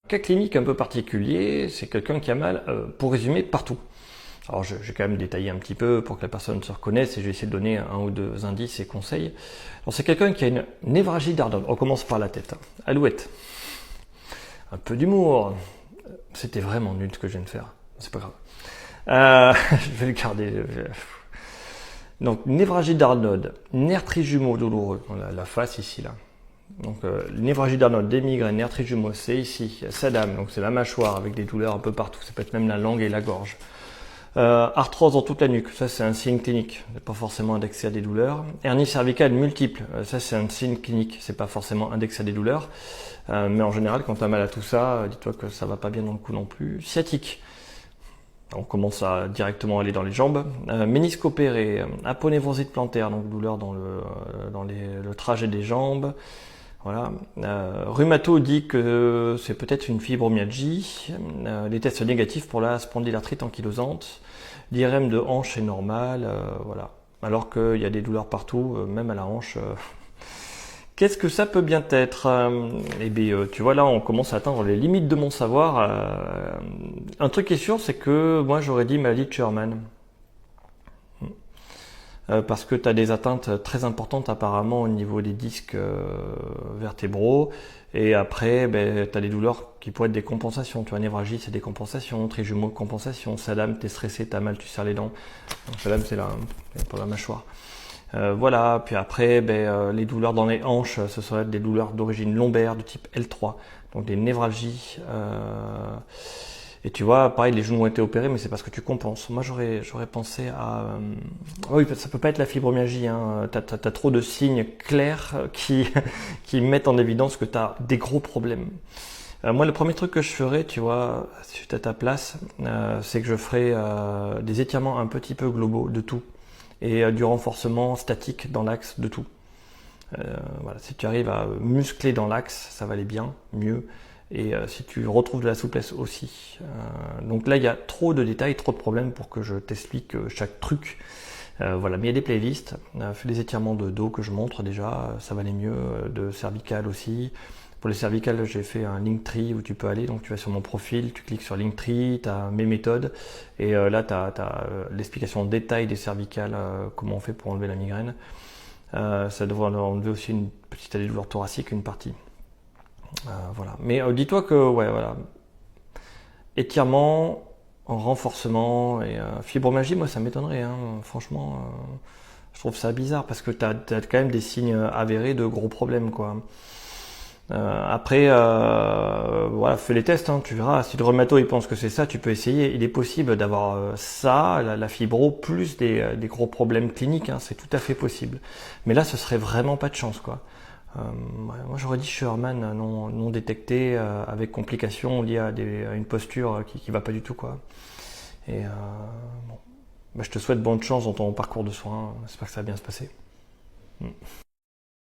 Cas clinique un peu particulier, c'est quelqu'un qui a mal, pour résumer, partout. Alors j'ai quand même détaillé un petit peu pour que la personne se reconnaisse et je vais essayer de donner un ou deux indices et conseils. Alors c'est quelqu'un qui a une névralgie d'Arnold. On commence par la tête. Alouette. Un peu d'humour. C'était vraiment nul ce que je viens de faire. C'est pas grave. Je vais le garder. Donc névralgie d'Arnold, nerf trijumeau douloureux, la face ici là. Donc névralgie d'Arnold, des migraines, nerf trijumeau, c'est ici. Sadam, donc c'est la mâchoire avec des douleurs un peu partout. Ça peut être même la langue et la gorge. Arthrose dans toute la nuque, ça c'est un signe clinique, c'est pas forcément indexé à des douleurs. Hernie cervicale multiple, ça c'est un signe clinique, c'est pas forcément indexé à des douleurs. Mais en général, quand tu as mal à tout ça, dis-toi que ça va pas bien dans le cou non plus. Sciatique, on commence à directement aller dans les jambes. Ménisque opéré, aponévrosite plantaire, donc douleur dans le trajet des jambes. Voilà. Rhumato dit que c'est peut-être une fibromyalgie. Les tests négatifs pour la spondylarthrite ankylosante. L'IRM de hanche est normal. Voilà. Alors qu'il y a des douleurs partout, même à la hanche. Qu'est-ce que ça peut bien être? Eh bien, tu vois, là, on commence à atteindre les limites de mon savoir. Un truc qui est sûr, c'est que moi, j'aurais dit maladie de Sherman. Parce que tu as des atteintes très importantes apparemment au niveau des disques vertébraux. Et après, ben, tu as des douleurs qui pourraient être des compensations. Tu vois, névralgie, c'est des compensations. Trijumeau, compensation. Sadam, t'es stressé, t'as mal, tu serres les dents. Donc, Sadam, c'est pour la mâchoire. Voilà, puis après, ben, les douleurs dans les hanches, ce seraient des douleurs d'origine lombaire de type L3, donc des névralgies. Et tu vois, pareil, les genoux ont été opérés, mais c'est parce que tu compenses. Moi, j'aurais pensé à... oui, ça peut pas être la fibromyalgie. Hein. T'as trop de signes clairs qui mettent en évidence que tu as des gros problèmes. Moi, le premier truc que je ferais, tu vois, si j'étais à ta place, c'est que je ferais des étirements un petit peu globaux de tout et du renforcement statique dans l'axe de tout. Voilà, si tu arrives à muscler dans l'axe, ça va aller bien, mieux. Et si tu retrouves de la souplesse aussi. Donc là, il y a trop de détails, trop de problèmes pour que je t'explique chaque truc. Voilà, mais il y a des playlists. Fais des étirements de dos que je montre déjà, ça va aller mieux. De cervical aussi. Pour les cervicales, j'ai fait un Linktree où tu peux aller. Donc tu vas sur mon profil, tu cliques sur Linktree, tu as mes méthodes. Et là, tu as l'explication en détail des cervicales, comment on fait pour enlever la migraine. Ça devrait enlever aussi une petite douleur thoracique, une partie. Voilà. Mais dis-toi que ouais, voilà. Étirement, renforcement et fibromyalgie, moi ça m'étonnerait. Hein. Franchement, je trouve ça bizarre parce que t'as quand même des signes avérés de gros problèmes, quoi. Après, voilà, fais les tests, hein, tu verras. Si le rhumato il pense que c'est ça, tu peux essayer. Il est possible d'avoir ça, la fibro, plus des gros problèmes cliniques. Hein, c'est tout à fait possible. Mais là, ce serait vraiment pas de chance, quoi. Moi, j'aurais dit Sherman non détecté avec complications liées à une posture qui va pas du tout, quoi. Et bon, bah, je te souhaite bonne chance dans ton parcours de soins. J'espère que ça va bien se passer.